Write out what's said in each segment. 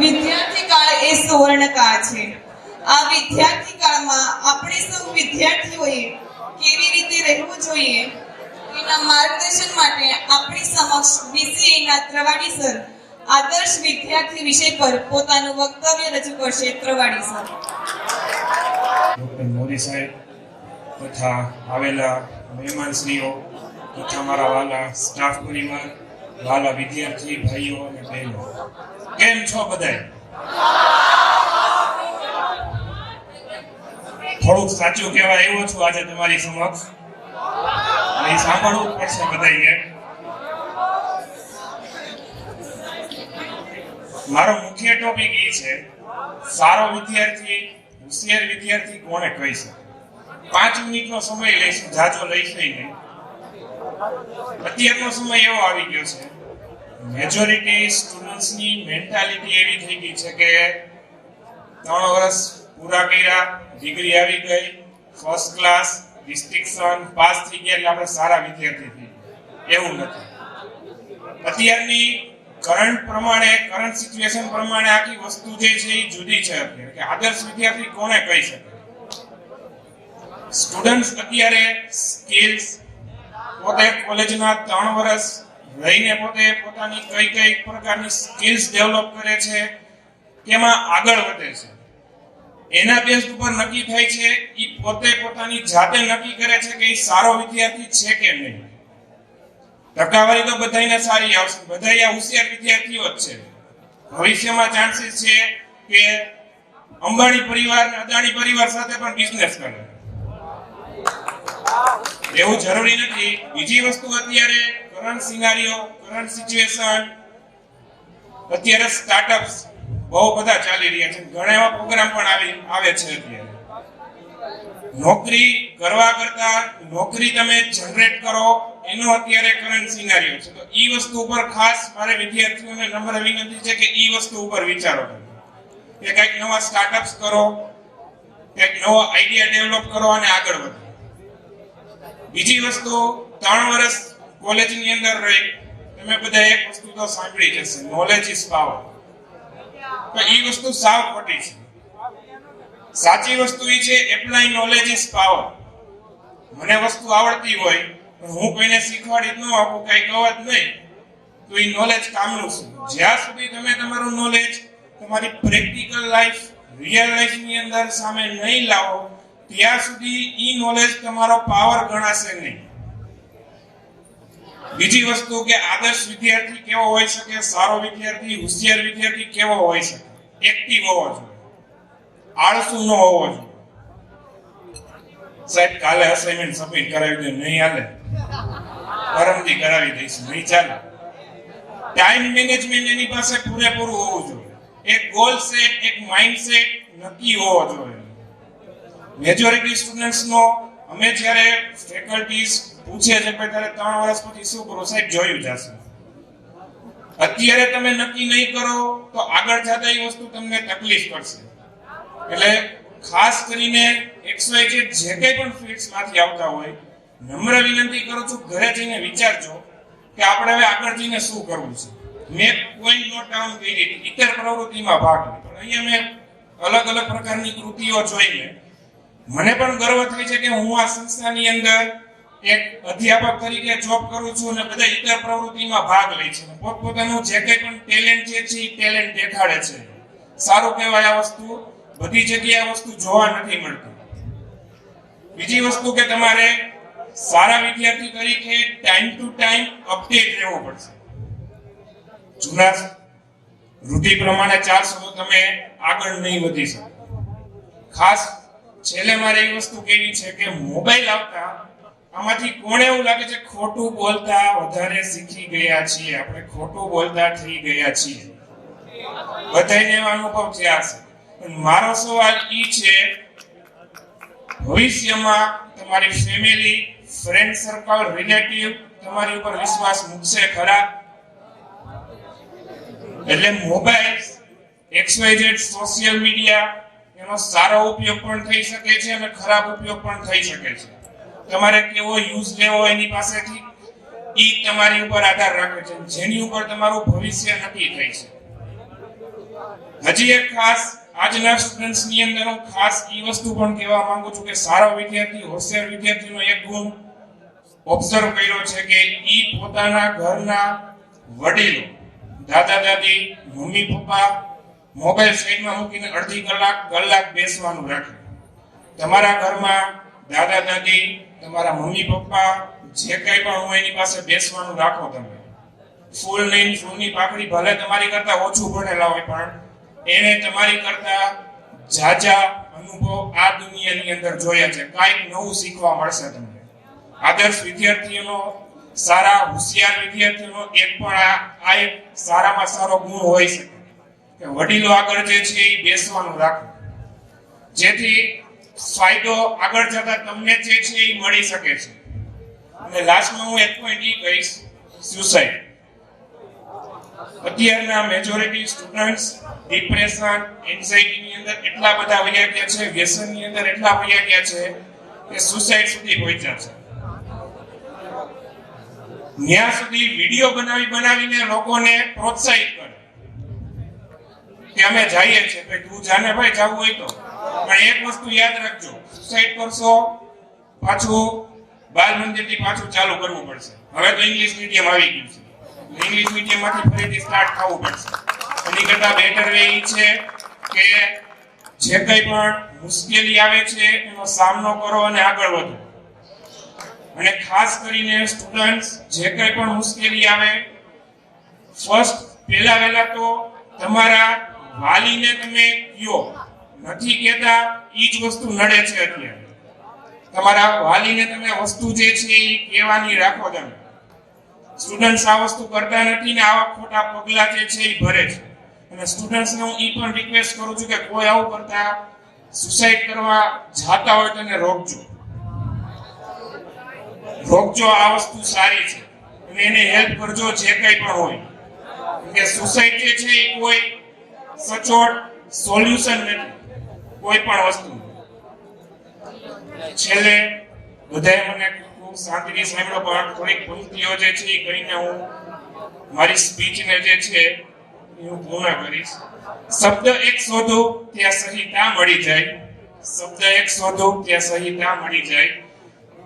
વિદ્યાર્થી કાળ એ સુવર્ણ કાળ છે. આ વિદ્યાર્થી કાળમાં આપણે સૌ વિદ્યાર્થીઓએ કેવી રીતે રહેવું જોઈએ એના માર્ગદર્શન માટે આપણી સમક્ષ વીસીએના ત્રવાડી સર આદર્શ વિદ્યાર્થી વિષય પર પોતાનું વક્તવ્ય રજૂ કરશે. ત્રવાડી સર. ડોક્ટર મોદી સાહેબ તથા આવેલા મહેમાનશ્રીઓ તથા મારા વાલા સ્ટાફ પરિવાર, વાલા વિદ્યાર્થી ભાઈઓ અને બહેનો, કેમ છો બધાય? થોડુંક સાચું કહેવા આવ્યો છું આજે તમારી સમક્ષ, એ સાંભળવું પડશે બધાને. મારો મુખ્ય ટોપિક એ છે, સારો વિદ્યાર્થી, હોશિયાર વિદ્યાર્થી કોને કહી શકે. 5 મિનિટનો સમય લઈશું, જાજો લઈશું નહીં. અત્યારનો સમય એવો આવી ગયો છે, મેજોરિટી સ્ટુડન્ટ્સની મેન્ટાલિટી એવી થઈ ગઈ છે કે 3 વર્ષ પૂરા કર્યા, ડિગ્રી આવી ગઈ, ફર્સ્ટ ક્લાસ, ડિસ્ટિંક્શન, પાસ થઈ ગયા એટલે આપણે સારા વિદ્યાર્થી થઈ ગયા. એવું નથી. અત્યારની કરંટ પ્રમાણે, કરંટ સિચ્યુએશન પ્રમાણે આખી વસ્તુ જે છે એ જુદી છે. અત્યારે કે આદર્શ વિદ્યાર્થી કોને કહી શકે. સ્ટુડન્ટ્સ અત્યારે સ્કિલ્સ, પોતે કોલેજના 3 વર્ષ રહીને પોતે પોતાની કઈ પ્રકારની સ્કિલ્સ ડેવલપ કરે છે, કેમાં આગળ વધે છે, એના બેઝ ઉપર નક્કી થાય છે. એ પોતે પોતાની જાતે નક્કી કરે છે કે એ સારો વિદ્યાર્થી છે કે નહીં. ટકાવારી તો બધાને સારી આવશે, બધા હોશિયાર વિદ્યાર્થીઓ જ છે. ભવિષ્યમાં ચાન્સીસ છે કે અંબાણી પરિવાર અને અદાણી પરિવાર સાથે પણ બિઝનેસ કરે. એવું જરૂરી નથી. બીજી વસ્તુ, અત્યારે કરંટ સિનારીઓ, કરંટ સિચ્યુએશન, અત્યારે સ્ટાર્ટઅપ્સ બહુ બધા ચાલી રહ્યા છે. ઘણા એવા પ્રોગ્રામ પણ આવે છે. અત્યારે નોકરી કરવા કરતા નોકરી તમે જનરેટ કરો એનો અત્યારે કરંટ સિનારીઓ છે. તો ઈ વસ્તુ ઉપર ખાસ મારે વિદ્યાર્થીઓને નમ્ર વિનંતી છે કે ઈ વસ્તુ ઉપર વિચારો કે કંઈક નવા સ્ટાર્ટઅપ્સ કરો, કંઈક નવો આઈડિયા ડેવલપ કરો અને આગળ વધો. બીજી વસ્તુ, 3 વર્ષ કોલેજની અંદર રહી તમે બધા એક વસ્તુ તો સાંભળી જશે, નોલેજ ઇઝ પાવર. તો ઈ વસ્તુ સાવ ખોટી છે. સાચી વસ્તુ એ છે, એપ્લાય નોલેજ ઇઝ પાવર. મને વસ્તુ આવડતી હોય પણ હું કોઈને શીખવાડી જ ન આપું, કઈ કહું જ નહીં, તો એ નોલેજ કામનું છે. જ્યાં સુધી તમે તમારું નોલેજ તમારી પ્રેક્ટિકલ લાઈફ, રિયલ લાઈફની અંદર સામે નહીં લાવો ત્યાં સુધી ઈ નોલેજ તમારો પાવર ગણાશે નહીં. બીજી વસ્તુ કે આદર્શ વિદ્યાર્થી કેવો હોઈ શકે, સારો વિદ્યાર્થી, હોશિયાર વિદ્યાર્થી કેવો હોઈ શકે. એક્ટિવ હોવો જોઈએ, આળસુ ન હોવો જોઈએ. સાહેબ કાલે અસાઇનમેન્ટ સબમિટ કરાવી દે, નહીં હાલે, પરમથી કરાવી દઈશું, નહીં ચાલે. ટાઈમ મેનેજમેન્ટ એની પાસે પૂરેપૂરું હોવું જોઈએ. એક ગોલ સેટ, એક માઇન્ડ સેટ નક્કી હોવો જોઈએ. મેજોરિટી સ્ટુડન્ટ્સનો અમે જ્યારે ફેકલ્ટીઝ પૂછે છે કે ત્યારે 3 વર્ષ પછી શું કરો, સાહેબ જોયું જશે. અત્યારે તમે નક્કી નહીં કરો તો આગળ જતા એ વસ્તુ તમને તકલીફ કરશે. એટલે ખાસ કરીને XYZ જે કંઈ પણ ફિલ્ડ્સમાંથી આવતા હોય, નમ્ર વિનંતી કરું છું, ઘરે જઈને વિચારજો કે આપણે હવે આગળ જઈને શું કરવું છે. મેં પોઈન્ટ નોટ ડાઉન કરી, ઇતર પ્રવૃત્તિમાં ભાગ લીધો. અહીંયા મેં અલગ અલગ પ્રકારની કૃતિઓ જોઈને મને પણ ગર્વ થાય છે કે હું આ સંસ્થાની અંદર એક અધ્યાપક તરીકે જોબ કરું છું અને બધા ઇતર પ્રવૃત્તિમાં ભાગ લે છે. પોતપોતાનું જે કંઈ પણ ટેલેન્ટ છે એ ટેલેન્ટ દેખાડે છે. સારું કહેવાય. આ વસ્તુ બધી જગ્યાએ વસ્તુ જોવા નથી મળતી. બીજી વસ્તુ કે તમારે સારા વિદ્યાર્થી તરીકે ટાઈમ ટુ ટાઈમ અપડેટ રહેવું પડશે. જૂના રૂઢિ પ્રમાણે ચાલશો તો તમે આગળ નહીં વધી શકો. ખાસ છેલ્લે મારે એ વસ્તુ કેવી છે કે મોબાઈલ આવતા આમાંથી કોને એવું લાગે છે ખોટું બોલતા વધારે શીખી ગયા છીએ, આપણે ખોટું બોલતા થઈ ગયા છીએ. બધાને એવો અનુભવ થયા છે. પણ મારો સવાલ ઈ છે, ભવિષ્યમાં તમારી ફેમિલી, ફ્રેન્ડ સર્કલ, રિલેટિવ તમારી ઉપર વિશ્વાસ મૂકશે ખરા? એટલે મોબાઈલ, XYZ, સોશિયલ મીડિયા, એનો સારો ઉપયોગ પણ થઈ શકે છે અને ખરાબ ઉપયોગ પણ થઈ શકે છે. તમારે કેવો યુઝ લેવો એની પાસેથી ઈ તમારી ઉપર આધાર રાખે છે, જેની ઉપર તમારું ભવિષ્ય નક્કી થાય છે. હજી એક ખાસ આજના સ્ટુડન્ટ્સ ની અંદર હું ખાસ એ વસ્તુ પણ કહેવા માંગુ છું કે સારો વિદ્યાર્થી, હોશિયાર વિદ્યાર્થીનો એક ગુણ ઓબ્ઝર્વ કર્યો છે કે ઈ પોતાના ઘરના વડીલો, દાદા દાદી, મમ્મી પપ્પા મોબાઈલ સાઈડમાં મૂકીને અડધી કલાક બેસવાનું રાખે. તમારા ઘરમાં દાદા દાદી, તમારા મમ્મી પપ્પા જે કંઈ પણ હોય એની પાસે બેસવાનું રાખો. તમે ફૂલની પાકડી ભલે તમારી કરતા ઓછું ભણેલા હોય પણ એને તમારી કરતા જાજા અનુભવ આ દુનિયાની અંદર જોયા છે. કાંઈક નવું શીખવા મળશે તમને. આદર્શ વિદ્યાર્થીઓનો, સારા હોશિયાર વિદ્યાર્થીઓનો એક પણ આ એક સારામાં સારો ગુણ હોઈ શકે કે વડીલો આગળ જે છે એ બેસવાનું રાખો, જેથી ફાયદો આગળ જતા તમને જે છે એ મળી શકે છે. અને લાસ્ટમાં હું એક પોઈન્ટ એ કહીશ, સુસાઇડ. અત્યારના મેજોરિટી સ્ટુડન્ટ્સ ડિપ્રેશન, એન્ઝાઇટીની અંદર એટલા બધા વયા ગયા છે, વ્યસનની અંદર એટલા વયા ગયા છે કે સુસાઇડ સુધી પહોંચ્યા છે. ત્યાં સુધી વિડીયો બનાવીને લોકોને પ્રોત્સાહિત કરે કે અમે જઈએ છીએ, ભાઈ તું જાને ભાઈ જવું હોય તો. પણ એક વસ્તુ યાદ રાખજો, સુસાઇડ કરશો પાછું બાલ મંદિરથી પાછું ચાલુ કરવું પડશે. હવે તો ઇંગ્લિશ મીડિયમ આવી ગયું છે, ઇંગ્લિશ મીડિયમ માંથી ફરીથી સ્ટાર્ટ થવું પડશે. એની કરતા બેટર વે એ છે કે જે કંઈ પણ મુશ્કેલી આવે છે એનો સામનો કરો અને આગળ વધો. અને ખાસ કરીને સ્ટુડન્ટ્સ જે કંઈ પણ મુશ્કેલી આવે, ફર્સ્ટ પહેલા તો તમારા વાલીને તમે કયો. નથી કહેતા એ જ વસ્તુ નડે છે અત્યારે. તમારા વાલીને તમે વસ્તુ જે છે એ કહેવાની રાખો. તમે સ્ટુડન્ટ્સ આ વસ્તુ કરતા નથી ને આવા ખોટા પગલા જે છે એ ભરે છે. અને સ્ટુડન્ટ્સને હું એ પણ રિક્વેસ્ટ કરું છું કે કોઈ આવું કરતા સુસાઇડ કરવા જાતા હોય તો એને રોકજો. આ વસ્તુ સારી છે અને એને હેલ્પ કરજો જે કંઈ પણ હોય. કે સુસાઇડ જે છે એ કોઈ સચોટ સોલ્યુશન નથી કોઈ પણ વસ્તુ. છેલ્લે બધાએ મને ખૂબ શાંતિથી સાંભળો, પણ થોડીક પંક્તિઓ જે છે એ કહીને હું મારી સ્પીચને જે છે હું પૂર્ણ કરીશ. શબ્દ એક શોધો ત્યાં સહિતા મળી જાય, શબ્દ એક શોધો ત્યાં સહિતા મળી જાય,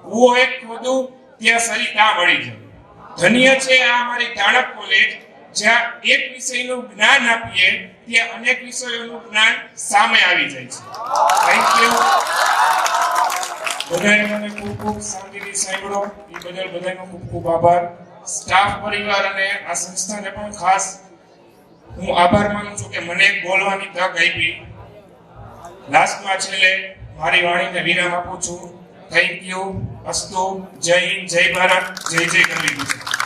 કૂવો એક ખોદો ત્યાં સહિતા મળી જાય. ધન્ય છે આ અમારી દાણક કોલેજ, જ્યાં એક વિષયનું જ્ઞાન આપીએ ત્યાં અનેક વિષયોનું જ્ઞાન સામે આવી જાય છે. Thank you. બધાએ મને ખૂબ શાંતિથી સાંભળો એ બદલ બધાનો ખૂબ આભાર. સ્ટાફ પરિવાર અને આ સંસ્થાને પણ ખાસ હું આભાર માનું છું કે મને બોલવાની તક આપી. લાસ્ટમાં છેલ્લે મારી વાણીને વિરામ આપું છું. Thank you. અસ્તુ. જય હિન્દ, જય ભારત, જય જય ગરવી ગુજરાત.